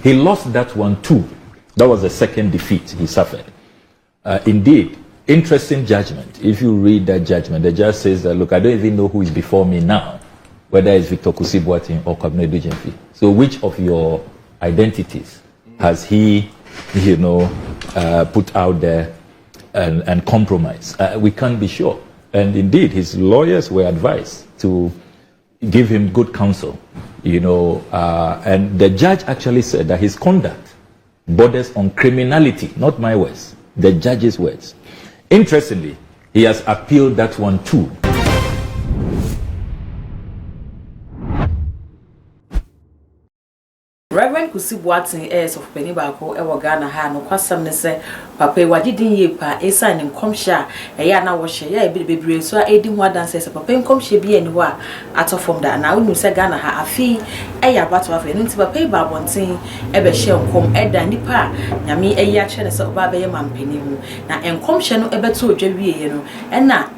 He lost that one too. That was the second defeat he suffered. Indeed, interesting judgment. If you read that judgment, the judge says that, look, I don't even know who is before me now, whether it's Victor Kusi Boateng or Kwabena. So which of your identities has he, put out there and compromised? We can't be sure. And indeed, his lawyers were advised to give him good counsel, and the judge actually said that his conduct borders on criminality, not my words, the judge's words. Interestingly, he has appealed that one too. Reverend Kusi Boateng is of Penibako, Ewagana Han, or Quasam Nese, Papa, Wajidin Yepa, a sign in Comsha, a yana washer, a baby, so aiding what dances, a papa in Comsha be anywhere at all from that. Now, you say Ghana ha a fee, a ya battle of an into a pay bar one thing, ever shall come Edda Nipa, Yami, a yachen as a baby man penny. Now, and Comsha no ever to Javi, and now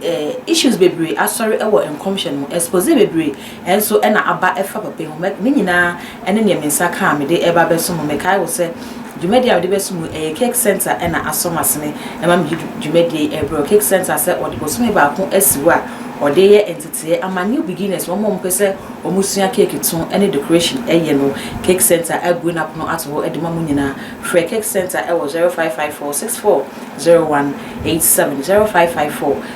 issues baby, I sorry, our and Comsha, expose baby, and so and about a papa pay, make minina, and then Yamisaka. Me de eba beso mo mekai wo se Jumedi de beso mu cake center e na asomasene e ma me Jumedi ebro cake center se o de beso me ba ko asiwa o de ye entity ama new beginners wo mo mpese o musua cake tun any decoration e ye no cake center agu na no ato e de ma mu nyina free cake center e wo 0554640187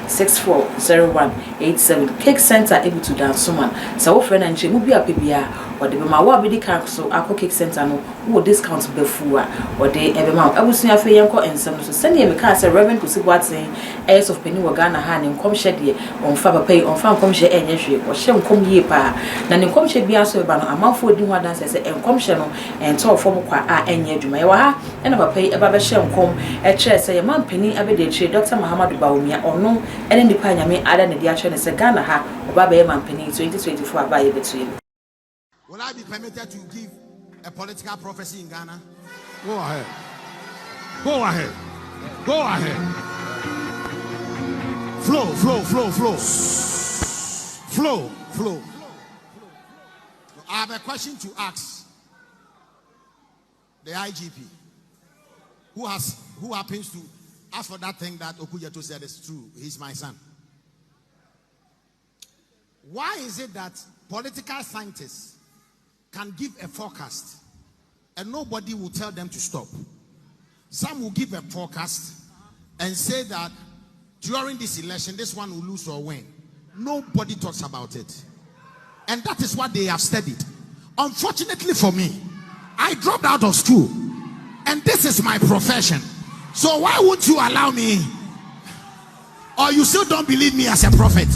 0554640187 cake center e bitu dan so man sa wo frɛ na nche mu bia pebia or the Mawa Bidi Council, Aqua Cake Center, who discounts before, or the Ebema, I will see a Fayanko and some so send him a cast a Reverend Kusi Boateng, heirs of Penny Wagana Han and Comshed on Faba Pay on Farm Comshe and Yeshri, or Shem Come Ye Pa, Nan in Comshe Biaso Bano, a mouth for doing what dances and Comshano and tall from Qua and Yejumawa, and about pay about Shem Come, a chair say a man penny every day, Dr. Muhammad Bawumia or no, and in the Panyame, other than the action as a Ghana ha, or Baba Man Penny 2024 by between. Will I be permitted to give a political prophecy in Ghana? Go ahead. Go ahead. Go ahead. Flow, flow, flow, flow. Flow, flow. I have a question to ask the IGP, who happens to ask for that thing that Okudzeto said is true. He's my son. Why is it that political scientists can give a forecast and nobody will tell them to stop? Some will give a forecast and say that during this election, this one will lose or win. Nobody talks about it. And that is what they have studied. Unfortunately for me, I dropped out of school and this is my profession. So why would you allow me? Or you still don't believe me as a prophet?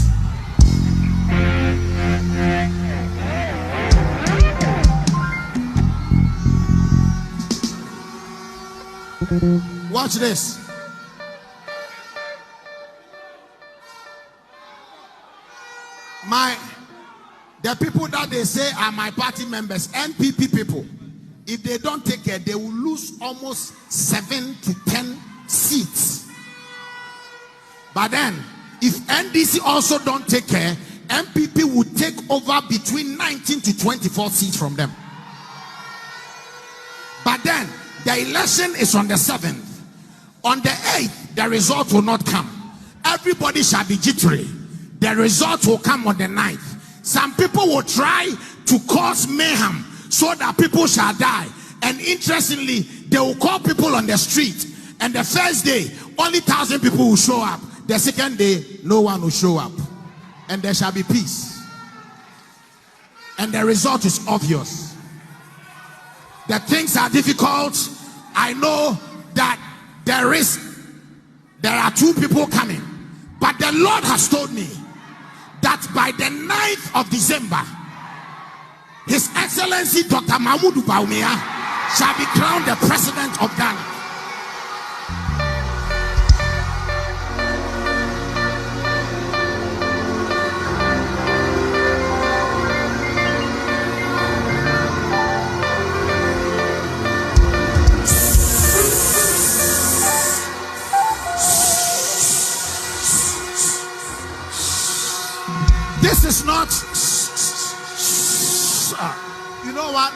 Watch this. The people that they say are my party members, NPP people, if they don't take care, they will lose almost 7 to 10 seats. But then, if NDC also don't take care, MPP will take over between 19 to 24 seats from them. But then, the election is on the 7th. On the 8th, the result will not come. Everybody shall be jittery. The result will come on the 9th. Some people will try to cause mayhem so that people shall die. And interestingly, they will call people on the street. And the first day, only 1,000 people will show up. The second day, no one will show up. And there shall be peace. And the result is obvious. The things are difficult. I know that there are 2 people coming. But the Lord has told me that by the 9th of December, His Excellency Dr. Bawumia shall be crowned the President of Ghana. This is not, you know what?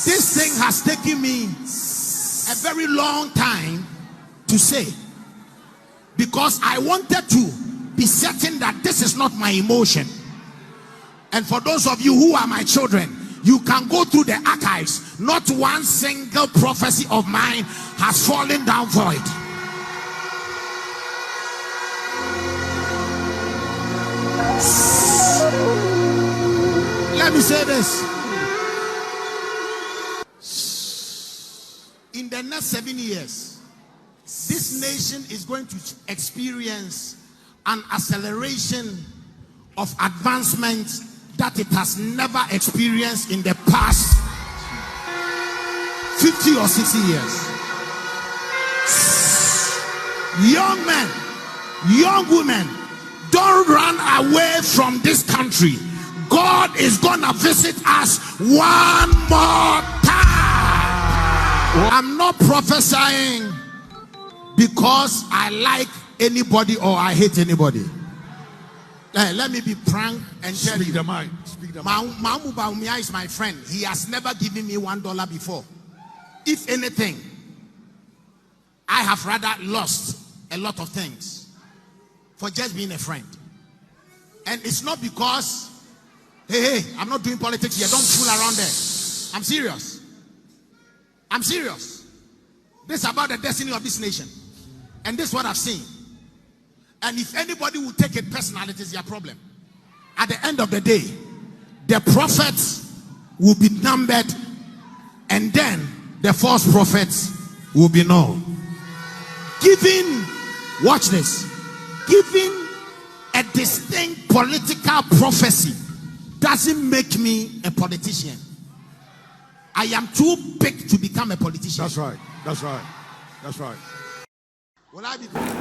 This thing has taken me a very long time to say, because I wanted to be certain that this is not my emotion. And for those of you who are my children, you can go through the archives. Not one single prophecy of mine has fallen down void. Let me say this. In the next 7 years, this nation is going to experience an acceleration of advancement that it has never experienced in the past 50 or 60 years. Young men, young women, don't run away from this country. God is gonna visit us one more time. I'm not prophesying because I like anybody or I hate anybody. Let me be frank and tell you. Speak the mind. Bawumia is my friend. He has never given me $1 before. If anything, I have rather lost a lot of things for just being a friend. And it's not because, hey, I'm not doing politics here. Don't fool around there. I'm serious. I'm serious. This is about the destiny of this nation. And this is what I've seen. And if anybody will take it personally, it is their problem. At the end of the day, the prophets will be numbered, and then the false prophets will be known. Watch this, giving a distinct political prophecy doesn't make me a politician. I am too big to become a politician. That's right. That's right. That's right.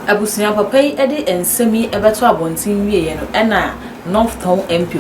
Abusia papa yi ede ensemi ebeto abontin wiye no ena North Town MP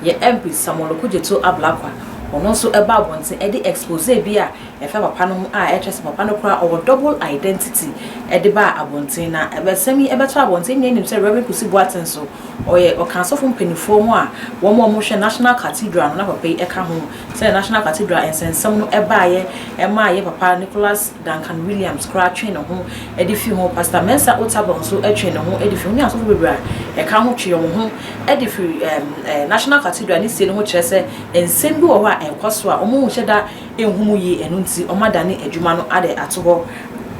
ye MP Samuel Okudzeto Ablakwa ono so eba abontin ede expose bi a efa papa no a etrese papa no kura or double identity ede ba abontin na ebesemi ebeto abontin nim say Reverend Kusi Boateng so oye okansofo mpanifo mu a wo mo hwe National Cathedral no na papa yi eka ho say National Cathedral ensensem no eba ye ema ye papa Nicholas Duncan Williams scratching no ho edifi ho Pastor Mensa Otabon so etwe no ho edifi ni asofo bebra eka ho twe yo ho edifi National Cathedral ni sie no ho kire se ensem bi wo ho a enkoso a omo hu hyeda enhumu yi enu nti omadane adwuma no ade ato ho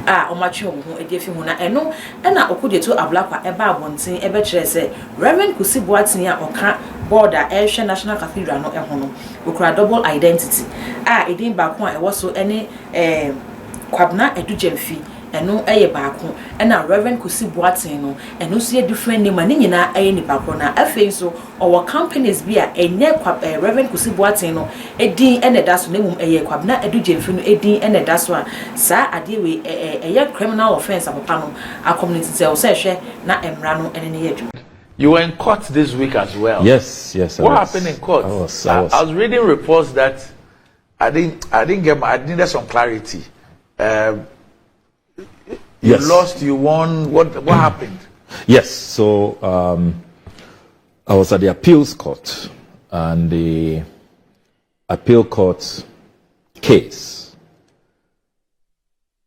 a omatwe ho edifi ho na eno na Okudzeto Ablakwa eba abonten ebe kire se Reverend Kusi Boateng a oka border ehwe National Cathedral no eho no okura double identity a edin ba ko a ewo so ene kwabna edujemfi eno eye baako na Reverend Kusi Boateng no eno so ye different name ani nyina eye ni baako na afei so our companies bi a enye Reverend Kusi Boateng no edin ene da so nemum eye kwabna edujemfi no edin ene da so a sa ade we eye criminal offense apapa no a community say o say hwe na emra no ene ne yedu. You were in court this week as well. Yes. What happened in court? I was reading reports that I needed some clarity. You lost, you won. What happened? Yes. So I was at the appeals court, and the appeal court case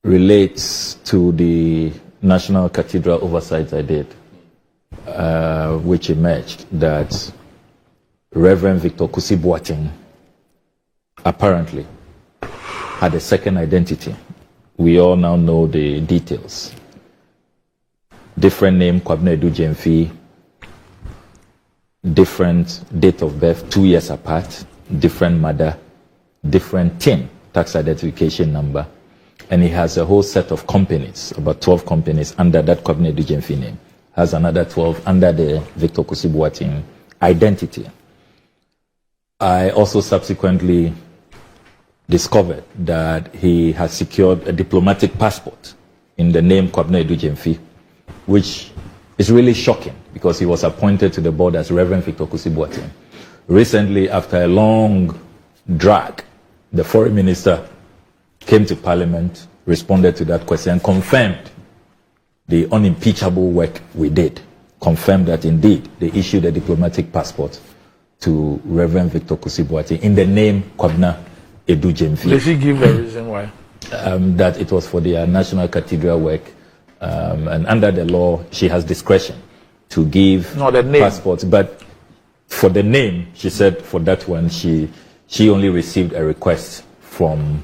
relates to the National Cathedral oversight I did, which emerged that Reverend Victor Kusi Boateng apparently had a second identity. We all now know the details. Different name, Kwabna Edujemfi, different date of birth, 2 years apart, different mother, different TIN, tax identification number, and he has a whole set of companies, about 12 companies under that Kwabna Edujemfi name. Has another 12 under the Victor Kusi Boateng identity. I also subsequently discovered that he has secured a diplomatic passport in the name Kwabna Edujemfi, which is really shocking because he was appointed to the board as Reverend Victor Kusi Boateng. Recently, after a long drag, the foreign minister came to Parliament, responded to that question, confirmed the unimpeachable work we did, confirmed that indeed they issued a diplomatic passport to Reverend Victor Kusi Boateng in the name Kwabna Edu Jemfi. Did she give a reason why? That it was for their national cathedral work, and under the law, she has discretion to give passports. But for the name, she said for that one, she only received a request from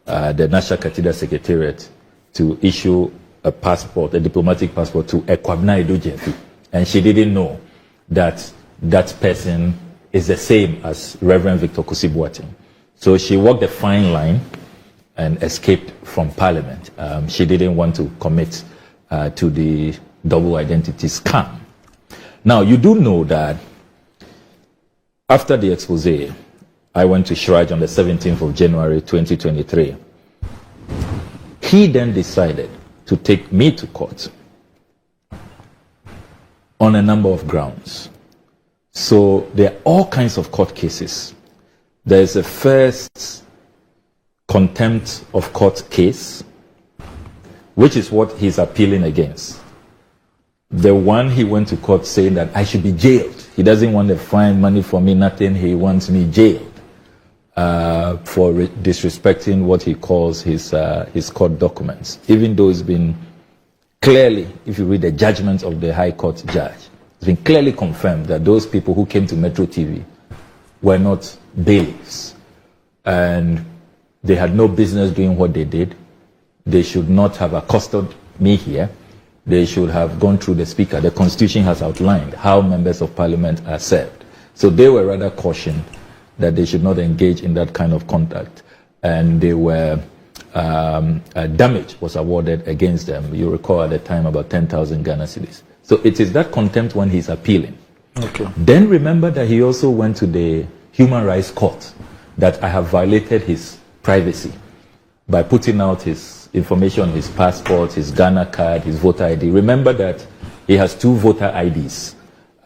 the National Cathedral Secretariat to issue a passport, a diplomatic passport to Ekwabna Edu Jemfi. And she didn't know that that person is the same as Reverend Victor Kusi Boateng. So she walked a fine line and escaped from Parliament. She didn't want to commit to the double identity scam. Now, you do know that after the expose, I went to Shraj on the 17th of January 2023. He then decided to take me to court on a number of grounds. So there are all kinds of court cases. There is a first contempt of court case, which is what he's appealing against. The one he went to court saying that I should be jailed. He doesn't want to find money for me, nothing. He wants me jailed for disrespecting what he calls his court documents. Even though it's been clearly, if you read the judgment of the High Court judge, it's been clearly confirmed that those people who came to Metro TV were not bailiffs. And they had no business doing what they did. They should not have accosted me here. They should have gone through the speaker. The Constitution has outlined how members of Parliament are served. So they were rather cautioned that they should not engage in that kind of conduct. And they were, damage was awarded against them. You recall at the time about 10,000 Ghana cedis. So it is that contempt when he's appealing. Okay. Then remember that he also went to the Human Rights Court, that I have violated his privacy by putting out his information, his passport, his Ghana card, his voter ID. Remember that he has 2 voter IDs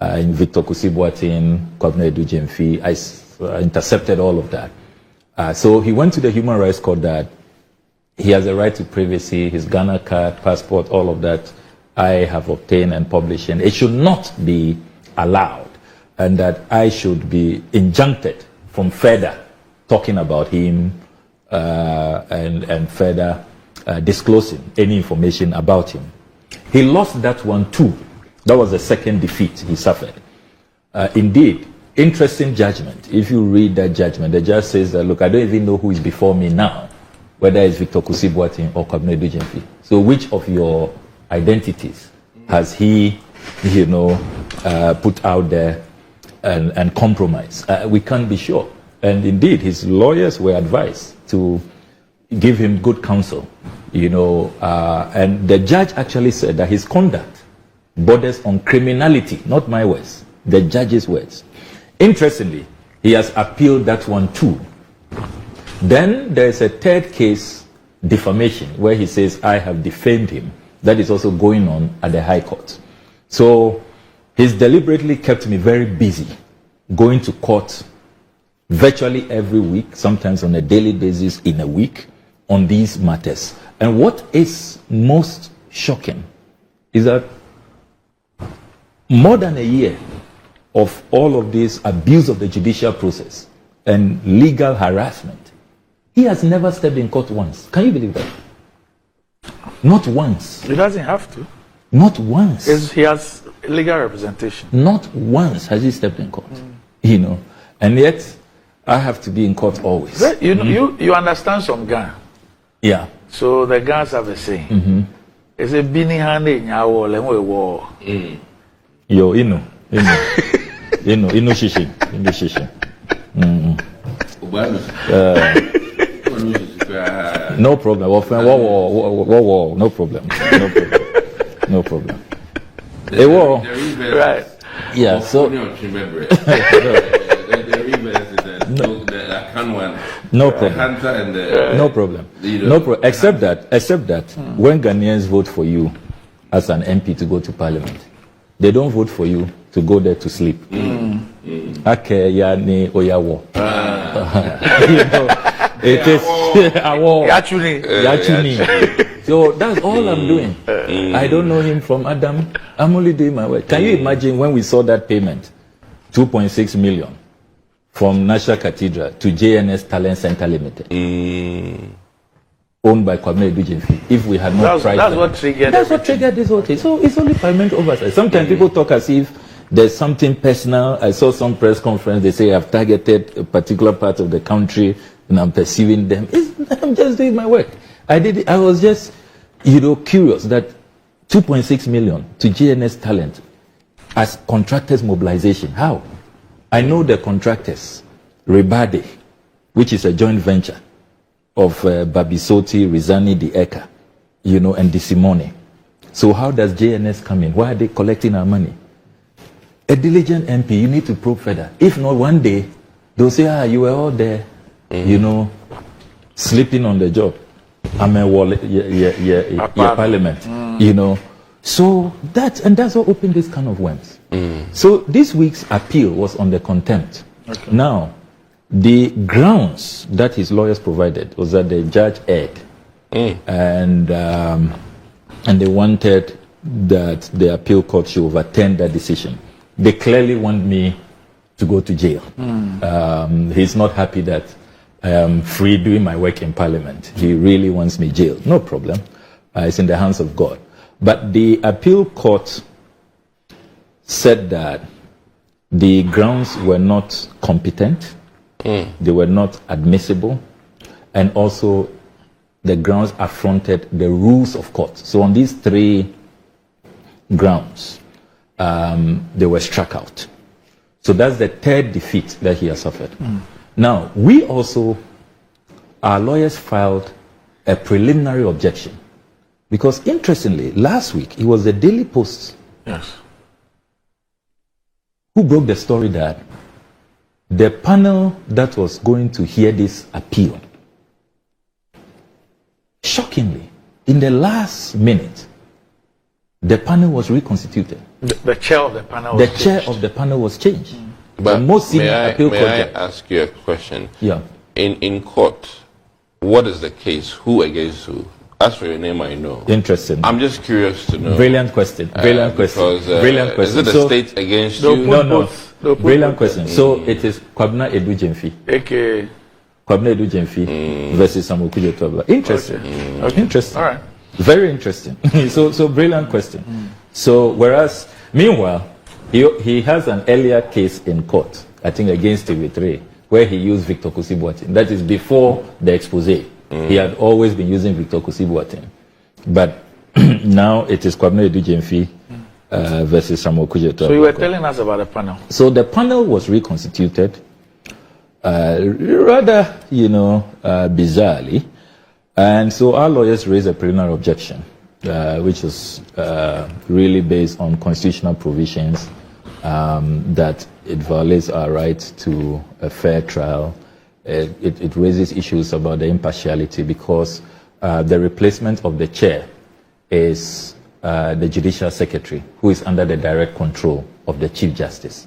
in Victor Kusi Boateng, Ekwabna Edu Jemfi. I intercepted all of that. So he went to the Human Rights Court that he has a right to privacy, his Ghana card, passport, all of that I have obtained and published, and it should not be allowed, and that I should be injuncted from further talking about him and further disclosing any information about him. He lost that one too. That was the second defeat he suffered. Indeed, interesting judgment. If you read that judgment, the judge says that, look, I don't even know who is before me now, whether it's Victor Kusi Boateng or Ekwabna Edu Jemfi. So which of your identities has he, put out there and compromised? We can't be sure. And indeed, his lawyers were advised to give him good counsel, and the judge actually said that his conduct borders on criminality, not my words, the judge's words. Interestingly, he has appealed that one too. Then there is a third case, defamation, where he says, I have defamed him. That is also going on at the High Court. So he's deliberately kept me very busy, going to court virtually every week, sometimes on a daily basis in a week, on these matters. And what is most shocking is that more than a year of all of this abuse of the judicial process and legal harassment, he has never stepped in court once. Can you believe that? Not once. He doesn't have to. Not once. He has legal representation. Not once has he stepped in court. And yet I have to be in court always. You understand some Ghana. Yeah. So the Ghans have a saying. It's a bini hande nyawo lemwe wo. Yo, shishin. No problem. No problem. No problem. Right. Yeah. So. No problem. No problem. No problem. Except that when Ghanaians vote for you as an MP to go to Parliament, they don't vote for you to go there to sleep. Ake ya ne oyawo. It is Yachuni. So that's all I'm doing. I don't know him from Adam. I'm only doing my work. Can you imagine when we saw that payment, 2.6 million from National Cathedral to JNS Talent Center Limited, owned by Kwame Edujemfi. If we had not tried that's what triggered this whole thing. So it's only Parliament oversight. Sometimes people talk as if there's something personal. I saw some press conference, they say I've targeted a particular part of the country and I'm pursuing them. I'm just doing my work. I was just, curious that 2.6 million to GNS Talent as contractors mobilization. How? I know the contractors, Rebade, which is a joint venture of Babisoti, Rizani, Dieka, and Disimone. So how does JNS come in? Why are they collecting our money? A diligent MP, you need to probe further. If not, one day, they'll say, you were all there, sleeping on the job. I'm a wallet, Parliament, So that's what opened this can of worms. So this week's appeal was on the contempt. Okay. Now, the grounds that his lawyers provided was that the judge erred, and they wanted that the appeal court should overturn that decision. They clearly want me to go to jail. He's not happy that I am free doing my work in Parliament. He really wants me jailed. No problem. It's in the hands of God. But the appeal court said that the grounds were not competent, they were not admissible, and also the grounds affronted the rules of court. So on these three grounds, they were struck out. So that's the third defeat that he has suffered. Now, our lawyers filed a preliminary objection. Because interestingly, last week, it was the Daily Post who broke the story that the panel that was going to hear this appeal, shockingly, in the last minute, the panel was reconstituted. The chair of the panel was changed. The chair of the panel was changed. But may I ask you a question? Yeah. In court, what is the case? Who against who? As for your name, I know. Interesting. I'm just curious to know. Brilliant question. Brilliant question. Brilliant question. Is it the state against you? No. Brilliant question. So it is Kwabena Edujemfi. Okay. Kwabena Edujemfi versus Okudzeto. Interesting. Okay. Interesting. All right. Very interesting. so brilliant question. So whereas, meanwhile, he has an earlier case in court, I think against TV3, where he used Victor Kusi Boateng. That is before the expose. He had always been using Victor Kusi Boateng. But now it is Kwabena Edujemfi versus Okudzeto. So you were telling us about the panel. So the panel was reconstituted, rather, bizarrely. And so our lawyers raised a preliminary objection, which was really based on constitutional provisions that it violates our right to a fair trial. It raises issues about the impartiality because the replacement of the chair is the Judicial Secretary, who is under the direct control of the Chief Justice.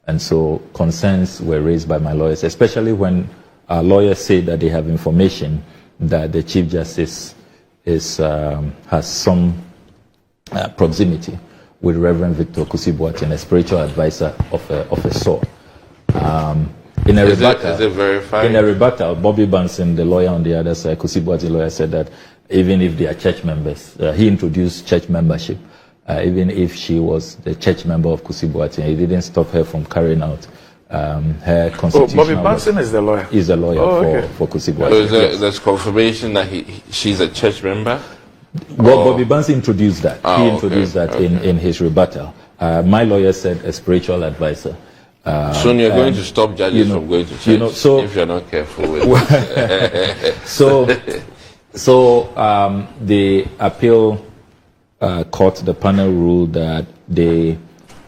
And so concerns were raised by my lawyers, especially when our lawyers say that they have information that the Chief Justice has some proximity with Reverend Victor Kusi Boateng, a spiritual advisor of a sort. In a rebuttal, Bobby Banson, the lawyer on the other side, Kusi Boateng lawyer, said that even if they are church members, he introduced church membership. Even if she was the church member of Kusi Boateng, he didn't stop her from carrying out her constitutional Bobby Banson is the lawyer. Is the lawyer for Kusi Boateng. So there's confirmation that she's a church member? Well, Bobby Banson introduced that. He introduced that in his rebuttal. My lawyer said a spiritual advisor. So you're going to stop judges from going to church if you're not careful with it. So the appeal court, the panel ruled that they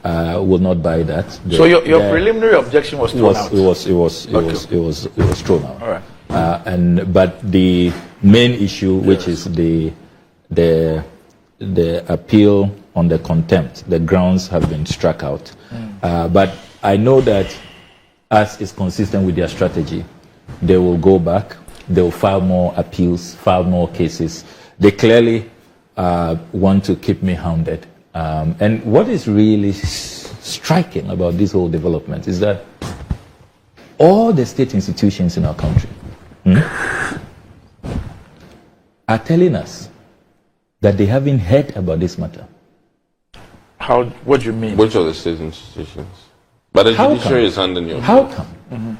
will not buy that. So your preliminary objection was thrown out? It was thrown out. All right. But the main issue, which is the appeal on the contempt, the grounds have been struck out. But I know that as is consistent with their strategy, they will go back, they will file more appeals, file more cases. They clearly want to keep me hounded. And what is really striking about this whole development is that all the state institutions in our country are telling us that they haven't heard about this matter. How? What do you mean? Which are the state institutions? But the judiciary is under your. How come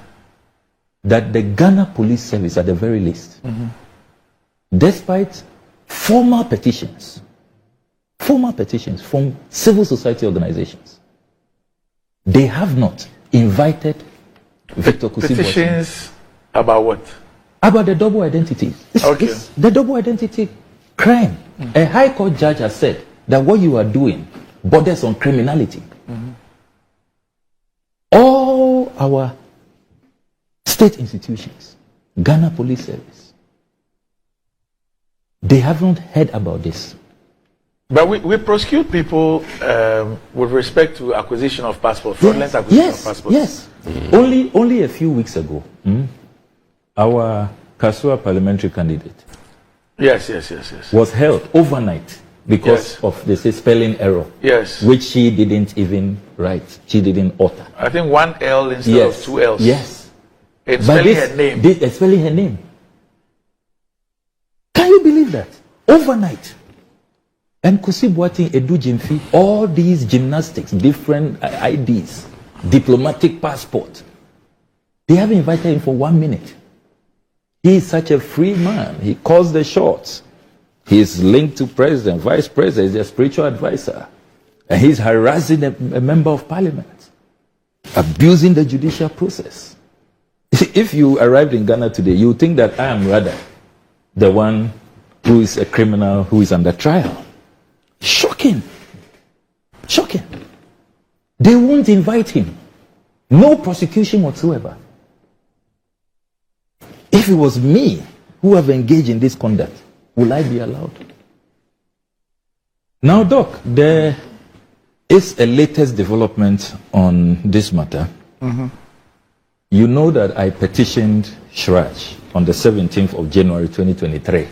that the Ghana Police Service, at the very least, despite formal petitions from civil society organizations, they have not invited Victor Kusi petitions about what? About the double identity. It's the double identity crime. A high court judge has said that what you are doing borders on criminality. All our state institutions, Ghana Police Service, they haven't heard about this. But we prosecute people with respect to acquisition of passports, fraudulent acquisition of passports. Yes. Only a few weeks ago, our Kasua parliamentary candidate was held overnight because of the spelling error, which she didn't even write. She didn't utter. I think one L instead of two L's. Yes. It's spelling her name. It's spelling her name. Can you believe that? Overnight. And Kusi Boateng, Edu Jimfi, all these gymnastics, different IDs, diplomatic passport, they haven't invited him for 1 minute. He is such a free man. He calls the shots. He is linked to president, vice president, he's a spiritual advisor. And he's harassing a member of parliament, abusing the judicial process. If you arrived in Ghana today, you think that I am rather the one who is a criminal, who is under trial. Shocking. They won't invite him. No prosecution whatsoever. If it was me who have engaged in this conduct, will I be allowed? Now, Doc, there is a latest development on this matter. You know that I petitioned Shraj on the 17th of January 2023.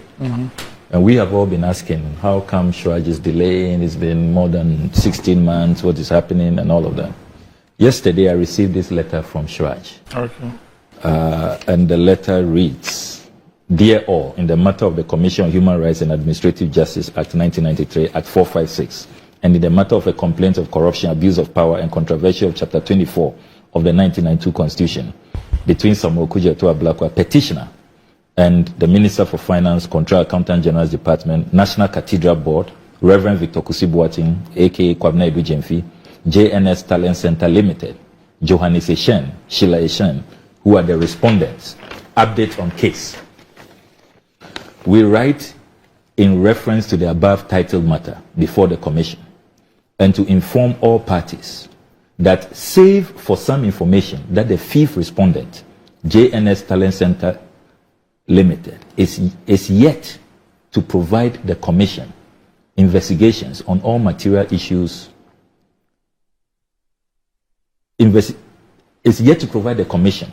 And we have all been asking, how come Shraj is delaying? It's been more than 16 months. What is happening? And all of that. Yesterday, I received this letter from Shraj. And the letter reads, Dear all, in the matter of the Commission on Human Rights and Administrative Justice Act 1993, Act 456, and in the matter of a complaint of corruption, abuse of power, and controversy of Chapter 24 of the 1992 Constitution between Samuel Okudzeto Ablakwa, petitioner, and the Minister for Finance, Control Accountant General's Department, National Cathedral Board, Reverend Victor Kusi Boateng, a.k.a. Kwabena Edu Jemfi, JNS Talent Center Limited, Johannes Eshen, Sheila Eshen, who are the respondents. Update on case. We write in reference to the above titled matter before the Commission, and to inform all parties that save for some information that the fifth respondent, JNS Talent Center Limited, is yet to provide the Commission investigations on all material issues. Is yet to provide the Commission.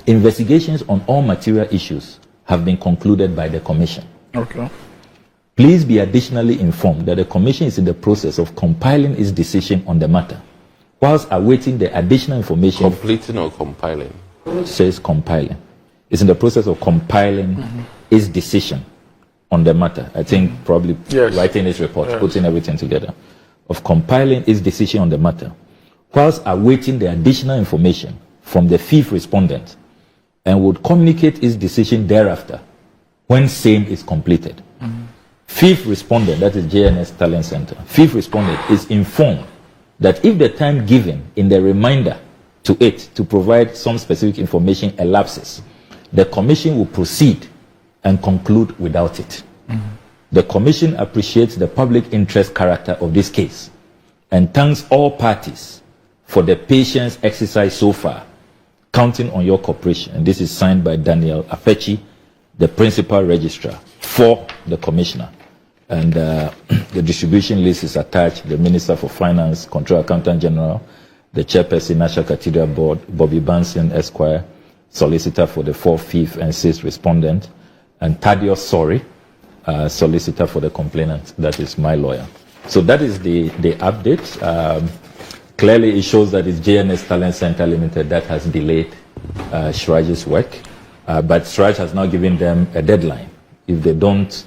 Investigations on all material issues have been concluded by the Commission. Please be additionally informed that the Commission is in the process of compiling its decision on the matter, whilst awaiting the additional information. Completing or compiling? It says compiling. It's in the process of compiling its decision on the matter. I think probably writing its report, putting everything together, of compiling its decision on the matter, whilst awaiting the additional information from the fifth respondent, and would communicate its decision thereafter when same is completed. Fifth respondent, that is JNS Talent Center, fifth respondent is informed that if the time given in the reminder to it to provide some specific information elapses, the Commission will proceed and conclude without it. The Commission appreciates the public interest character of this case and thanks all parties for the patience exercised so far, counting on your cooperation. And this is signed by Daniel Apechi, the Principal Registrar for the Commissioner. And the distribution list is attached. The Minister for Finance, Control Accountant General, the Chairperson, National Cathedral Board, Bobby Banson, Esquire, Solicitor for the 4th, 5th, and 6th respondent, and Thaddeus Sorry, Solicitor for the complainant. That is my lawyer. So that is the update. clearly it shows that it's JNS Talent Center Limited that has delayed Siraj's work, but Siraj has now given them a deadline. If they don't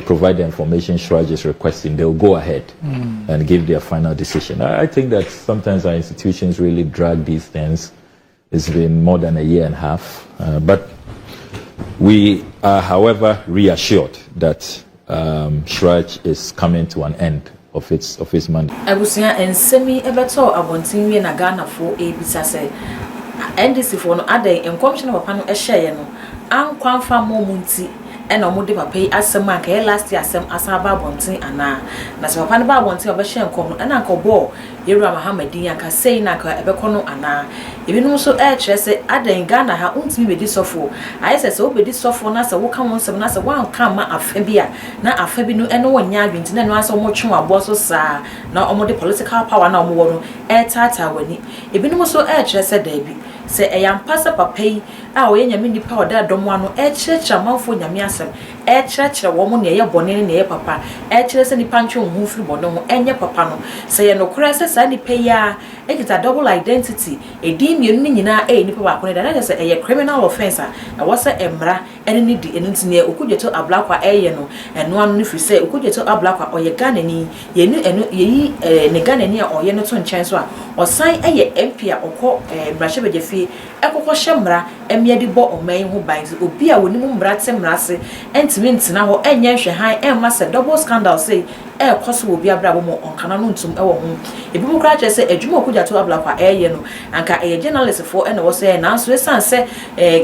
provide the information Siraj is requesting, they'll go ahead and give their final decision. I think that sometimes our institutions really drag these things. It's been more than a year and a half, but we are, however, reassured that Siraj is coming to an end of his mandate. Abusia and semi ebeto abontin na Ghana for ebisa say NDC for no ade en commission papa no ehye no an kwanfa momunti ena omode papa yi asem aka last year asem asaba abontin ana na se papa no ba abontin obehye enkom no ena nkobo Yerua Mahamadin aka say na ka ebekọ no ana ebinum so kire se ade Ghana ha untimi bedi sofo ayese se obedi sofo na se wo ka wonsem na se wan ka ma afa bia na afa bi no eno wonya adwenti na no ase omo twe abo so saa na omode political power na omo wo no tata wani ebinum so kire se da bi se eyampasa papa yi a oyenya nipa oda domo ano kire manfo nyame asem kire wo mo ne ye bone ne ye papa kire se nipa ntwe hu firi bone ho enye papa no se ye no kure se sa nipa ya ekita double identity edin mienu nyina nipa ba kone da na se eye criminal offense a wo se emra ene ni di enintine Okudzeto Ablakwa no eno anu ni firi se Okudzeto Ablakwa oye Ghana ni ye ni eno ye ne Ghana ni a oye no to nchen so a osan eye MP a okọ brahye bejefi ekokọ hyemra emiade bo oman ho banzi obi a wonimu mbrate mrase entimi ntina ho enye hwehan emma se double scandal say koso obi abrabo mo onkana no ntum ewo ho ebi mu kra kye se adwuma Okudzeto Ablakwa no anka journalist for ene wo se na so esan se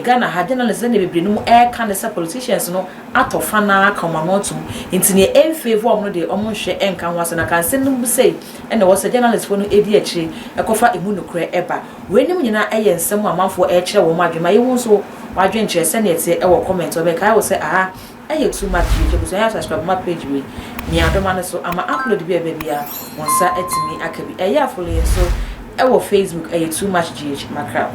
Ghana ha journalist ne bebre no ka ne se politicians no atofa na kama no ntum intine en favor om no de om hwe enka ho ase na kan se num say ene wo se journalist for no edi akire ekofa emu no kra eba wenim nyina nsem amanfo kire wo madwema ye hu so wadwen kire se ne ete ewo comment obe kai wo se aha too much you so ya subscribe my page we ni adoma so ama upload bia bia wonsa etimi akabi follow so Facebook too much GH macra